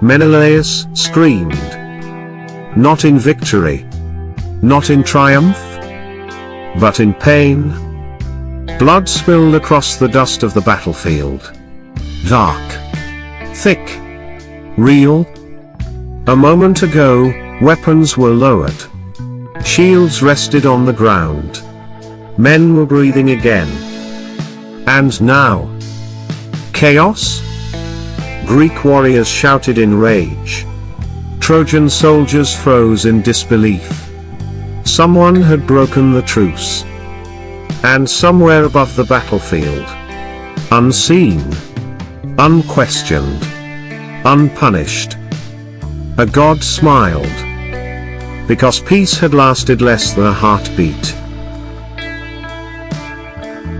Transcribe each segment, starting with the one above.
Menelaus screamed. Not in victory. Not in triumph. But in pain. Blood spilled across the dust of the battlefield. Dark. Thick. Real. A moment ago, weapons were lowered. Shields rested on the ground. Men were breathing again. And now? Chaos? Greek warriors shouted in rage. Trojan soldiers froze in disbelief. Someone had broken the truce. And somewhere above the battlefield, unseen, unquestioned, unpunished, a god smiled. Because peace had lasted less than a heartbeat.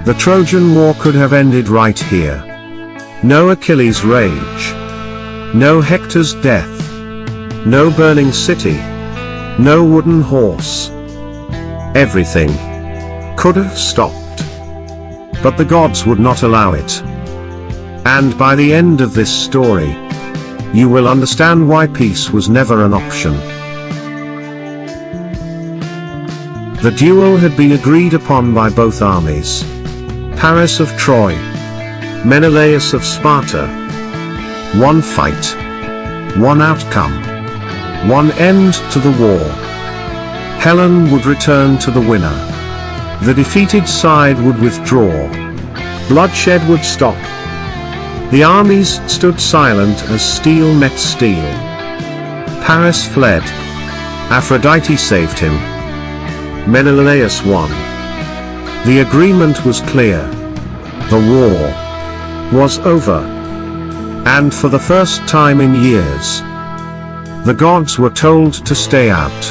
The Trojan War could have ended right here. No Achilles' rage. No Hector's death. No burning city. No wooden horse. Everything could have stopped. But the gods would not allow it. And by the end of this story, you will understand why peace was never an option. The duel had been agreed upon by both armies. Paris of Troy. Menelaus of Sparta. One fight. One outcome. One end to the war. Helen would return to the winner. The defeated side would withdraw. Bloodshed would stop. The armies stood silent as steel met steel. Paris fled. Aphrodite saved him. Menelaus won. The agreement was clear. The war was over. And for the first time in years, the gods were told to stay out.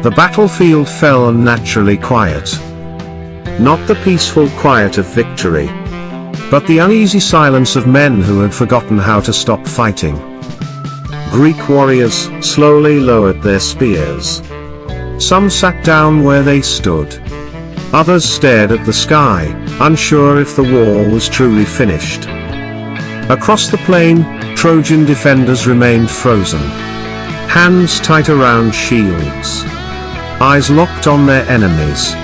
The battlefield fell unnaturally quiet. Not the peaceful quiet of victory, but the uneasy silence of men who had forgotten how to stop fighting. Greek warriors slowly lowered their spears. Some sat down where they stood. Others stared at the sky, unsure if the war was truly finished. Across the plain, Trojan defenders remained frozen. Hands tight around shields. Eyes locked on their enemies.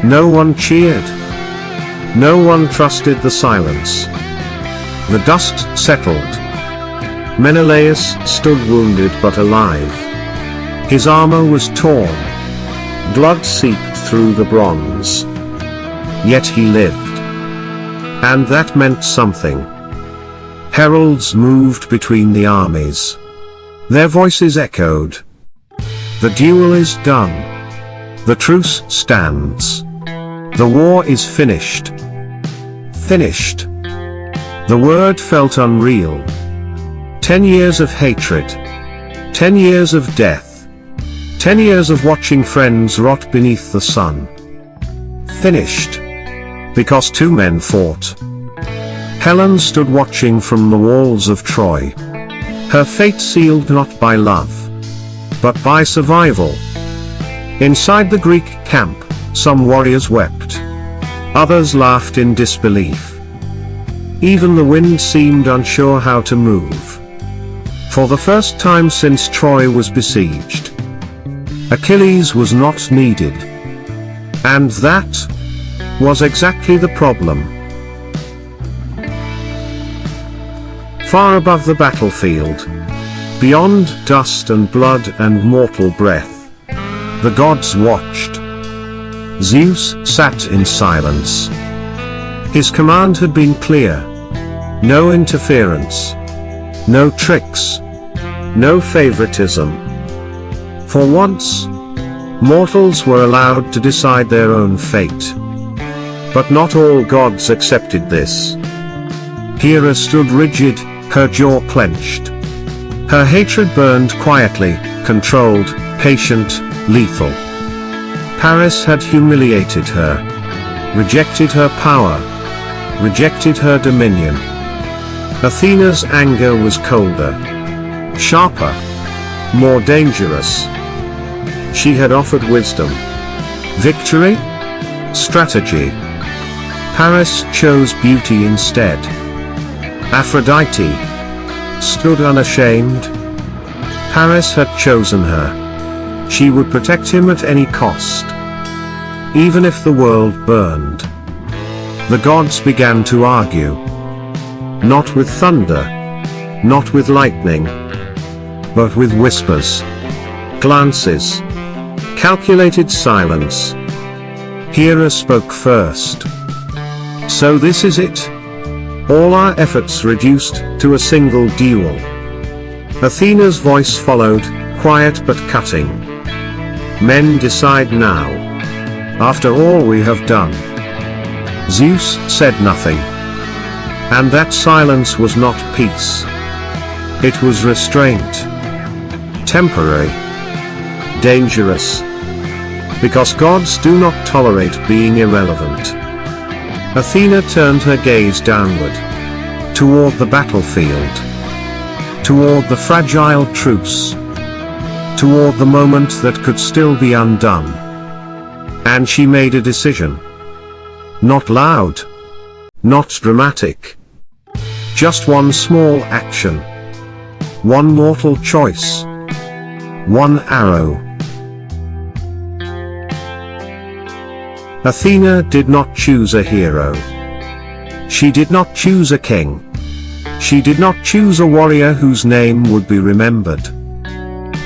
No one cheered. No one trusted the silence. The dust settled. Menelaus stood wounded but alive. His armor was torn. Blood seeped through the bronze. Yet he lived. And that meant something. Heralds moved between the armies. Their voices echoed. The duel is done. The truce stands. The war is finished. Finished. The word felt unreal. 10 years of hatred. 10 years of death. 10 years of watching friends rot beneath the sun. Finished. Because two men fought. Helen stood watching from the walls of Troy. Her fate sealed not by love, but by survival. Inside the Greek camp, some warriors wept. Others laughed in disbelief. Even the wind seemed unsure how to move. For the first time since Troy was besieged, Achilles was not needed. And that was exactly the problem. Far above the battlefield, beyond dust and blood and mortal breath, the gods watched. Zeus sat in silence. His command had been clear. No interference. No tricks. No favoritism. For once, mortals were allowed to decide their own fate. But not all gods accepted this. Hera stood rigid, her jaw clenched. Her hatred burned quietly, controlled, patient, lethal. Paris had humiliated her. Rejected her power. Rejected her dominion. Athena's anger was colder. Sharper. More dangerous. She had offered wisdom. Victory? Strategy. Paris chose beauty instead. Aphrodite stood unashamed. Paris had chosen her. She would protect him at any cost, even if the world burned. The gods began to argue. Not with thunder, not with lightning, but with whispers, glances, calculated silence. Hera spoke first. So this is it? All our efforts reduced to a single duel. Athena's voice followed, quiet but cutting. Men decide now. After all we have done. Zeus said nothing. And that silence was not peace. It was restraint. Temporary. Dangerous. Because gods do not tolerate being irrelevant. Athena turned her gaze downward. Toward the battlefield. Toward the fragile truce. Toward the moment that could still be undone. And she made a decision. Not loud. Not dramatic. Just one small action. One mortal choice. One arrow. Athena did not choose a hero. She did not choose a king. She did not choose a warrior whose name would be remembered.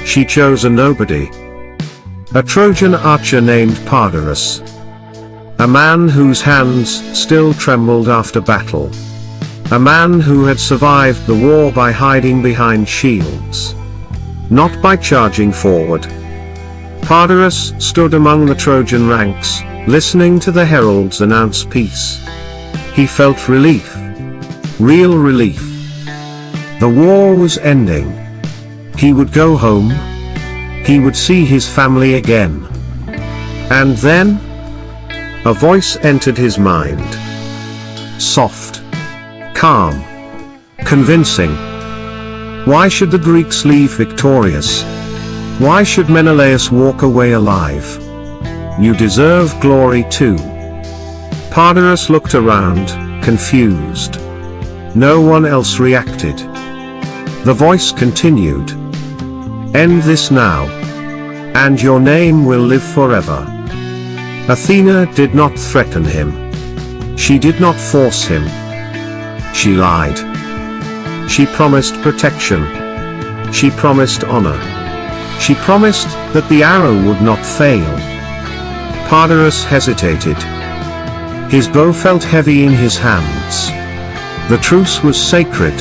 She chose a nobody. A Trojan archer named Padarus. A man whose hands still trembled after battle. A man who had survived the war by hiding behind shields. Not by charging forward. Padarus stood among the Trojan ranks, listening to the heralds announce peace. He felt relief. Real relief. The war was ending. He would go home. He would see his family again. And then, a voice entered his mind. Soft. Calm. Convincing. Why should the Greeks leave victorious? Why should Menelaus walk away alive? You deserve glory too. Padarus looked around, confused. No one else reacted. The voice continued. End this now. And your name will live forever. Athena did not threaten him. She did not force him. She lied. She promised protection. She promised honor. She promised that the arrow would not fail. Padarus hesitated. His bow felt heavy in his hands. The truce was sacred.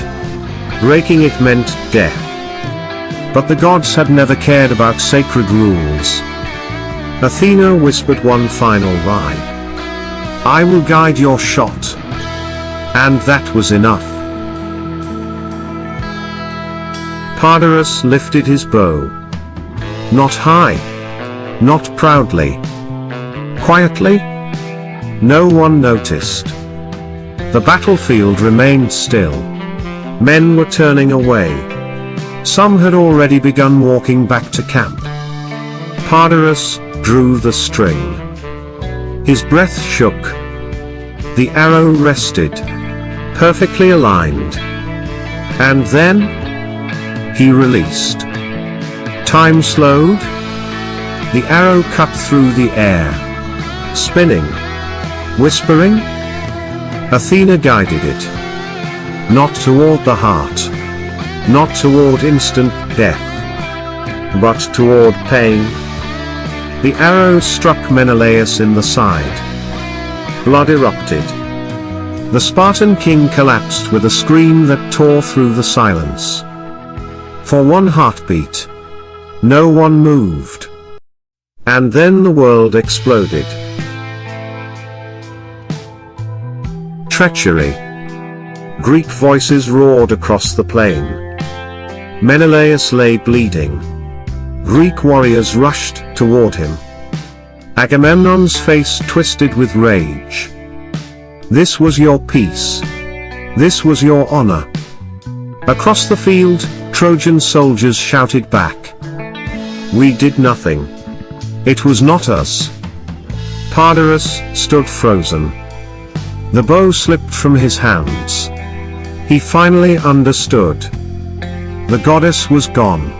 Breaking it meant death. But the gods had never cared about sacred rules. Athena whispered one final lie. I will guide your shot. And that was enough. Padarus lifted his bow. Not high. Not proudly. Quietly. No one noticed. The battlefield remained still. Men were turning away. Some had already begun walking back to camp. Padarus drew the string. His breath shook. The arrow rested, perfectly aligned. And then, he released. Time slowed. The arrow cut through the air, spinning, whispering. Athena guided it. Not toward the heart. Not toward instant death. But toward pain. The arrow struck Menelaus in the side. Blood erupted. The Spartan king collapsed with a scream that tore through the silence. For one heartbeat. No one moved. And then the world exploded. Treachery. Greek voices roared across the plain. Menelaus lay bleeding. Greek warriors rushed toward him. Agamemnon's face twisted with rage. This was your peace. This was your honor. Across the field, Trojan soldiers shouted back. We did nothing. It was not us. Padarus stood frozen. The bow slipped from his hands. He finally understood. The goddess was gone.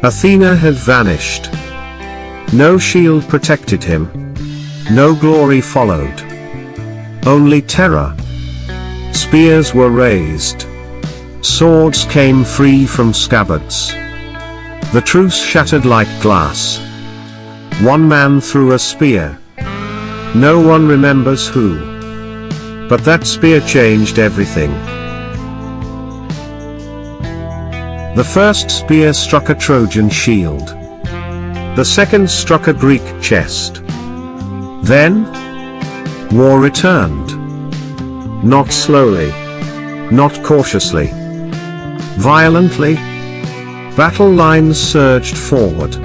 Athena had vanished. No shield protected him. No glory followed. Only terror. Spears were raised. Swords came free from scabbards. The truce shattered like glass. One man threw a spear. No one remembers who. But that spear changed everything. The first spear struck a Trojan shield. The second struck a Greek chest. Then, war returned. Not slowly. Not cautiously. Violently. Battle lines surged forward.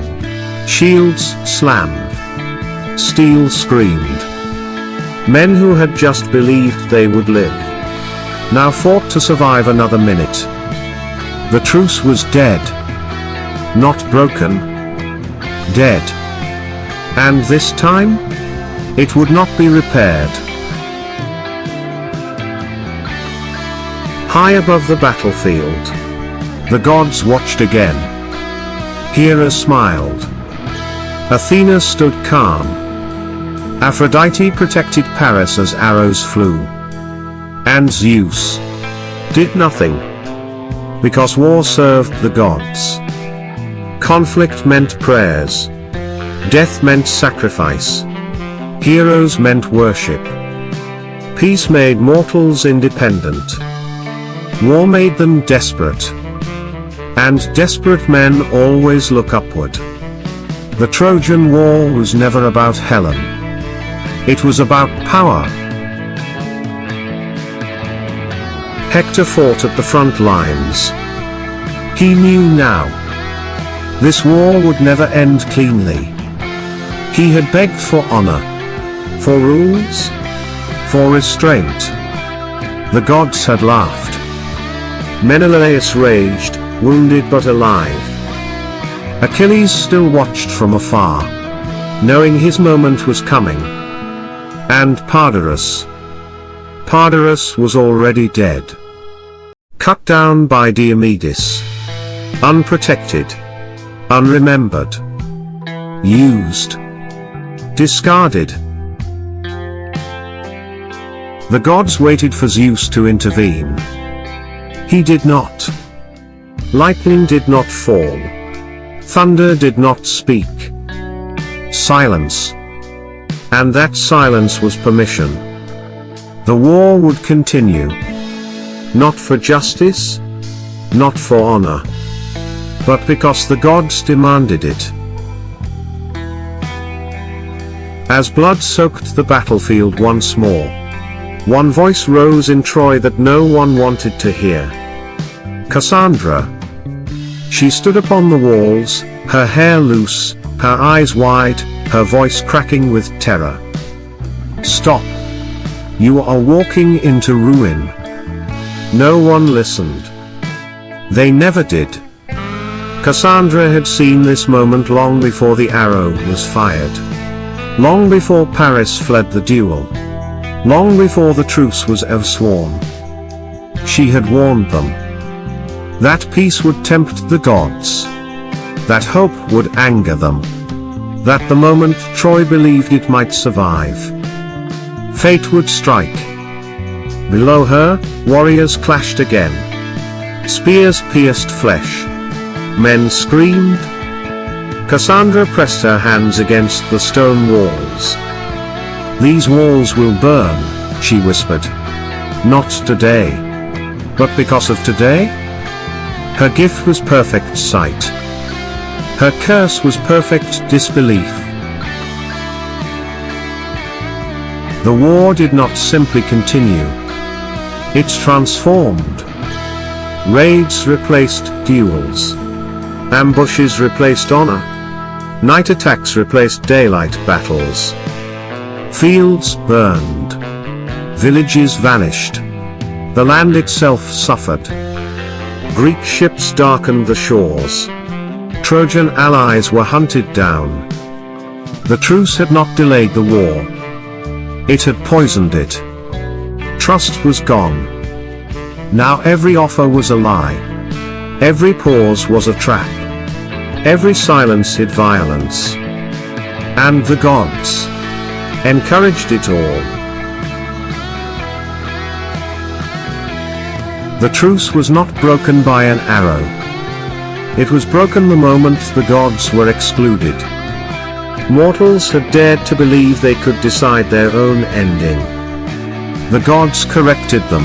Shields slammed. Steel screamed. Men who had just believed they would live now fought to survive another minute. The truce was dead. Not broken. Dead. And this time, it would not be repaired. High above the battlefield, the gods watched again. Hera smiled. Athena stood calm. Aphrodite protected Paris as arrows flew. And Zeus did nothing. Because war served the gods. Conflict meant prayers. Death meant sacrifice. Heroes meant worship. Peace made mortals independent. War made them desperate. And desperate men always look upward. The Trojan War was never about Helen. It was about power. Hector fought at the front lines. He knew now. This war would never end cleanly. He had begged for honor. For rules. For restraint. The gods had laughed. Menelaus raged, wounded but alive. Achilles still watched from afar, knowing his moment was coming. And Padarus was already dead. Cut down by Diomedes. Unprotected. Unremembered. Used. Discarded. The gods waited for Zeus to intervene. He did not. Lightning did not fall. Thunder did not speak. Silence. And that silence was permission. The war would continue. Not for justice. Not for honor. But because the gods demanded it. As blood soaked the battlefield once more, one voice rose in Troy that no one wanted to hear. Cassandra. She stood upon the walls, her hair loose, her eyes wide, her voice cracking with terror. Stop. You are walking into ruin. No one listened. They never did. Cassandra had seen this moment long before the arrow was fired. Long before Paris fled the duel. Long before the truce was ever sworn. She had warned them. That peace would tempt the gods. That hope would anger them. That the moment Troy believed it might survive, fate would strike. Below her, warriors clashed again. Spears pierced flesh. Men screamed. Cassandra pressed her hands against the stone walls. These walls will burn, she whispered. Not today. But because of today? Her gift was perfect sight. Her curse was perfect disbelief. The war did not simply continue. It transformed. Raids replaced duels. Ambushes replaced honor. Night attacks replaced daylight battles. Fields burned. Villages vanished. The land itself suffered. Greek ships darkened the shores. Trojan allies were hunted down. The truce had not delayed the war. It had poisoned it. Trust was gone. Now every offer was a lie. Every pause was a trap. Every silence hid violence. And the gods encouraged it all. The truce was not broken by an arrow. It was broken the moment the gods were excluded. Mortals had dared to believe they could decide their own ending. The gods corrected them.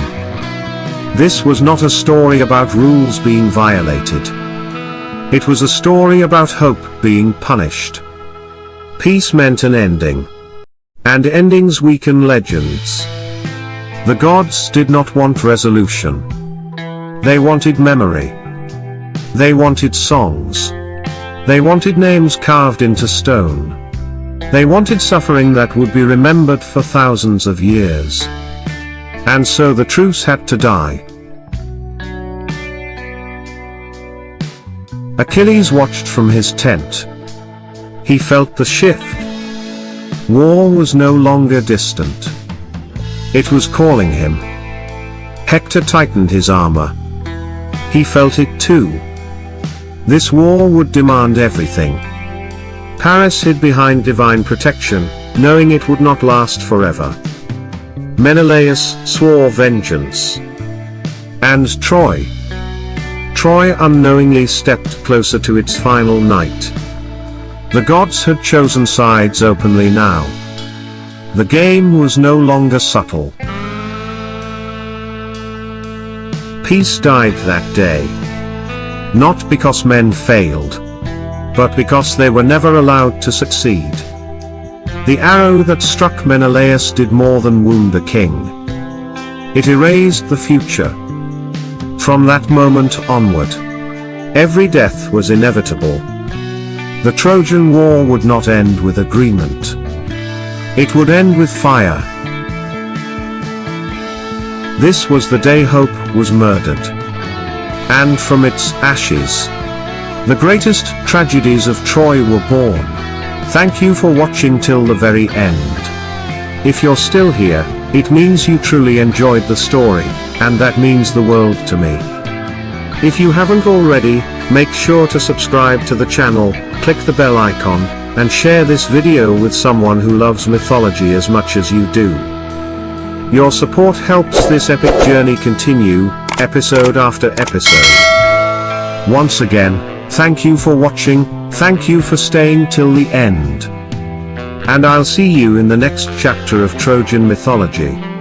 This was not a story about rules being violated. It was a story about hope being punished. Peace meant an ending. And endings weaken legends. The gods did not want resolution. They wanted memory. They wanted songs. They wanted names carved into stone. They wanted suffering that would be remembered for thousands of years. And so the truce had to die. Achilles watched from his tent. He felt the shift. War was no longer distant. It was calling him. Hector tightened his armor. He felt it too. This war would demand everything. Paris hid behind divine protection, knowing it would not last forever. Menelaus swore vengeance. And Troy unknowingly stepped closer to its final night. The gods had chosen sides openly now. The game was no longer subtle. Peace died that day. Not because men failed, but because they were never allowed to succeed. The arrow that struck Menelaus did more than wound a king. It erased the future. From that moment onward, every death was inevitable. The Trojan War would not end with agreement. It would end with fire. This was the day hope was murdered. And from its ashes, the greatest tragedies of Troy were born. Thank you for watching till the very end. If you're still here, it means you truly enjoyed the story, and that means the world to me. If you haven't already, make sure to subscribe to the channel, click the bell icon, and share this video with someone who loves mythology as much as you do. Your support helps this epic journey continue, episode after episode. Once again, thank you for watching, thank you for staying till the end. And I'll see you in the next chapter of Trojan mythology.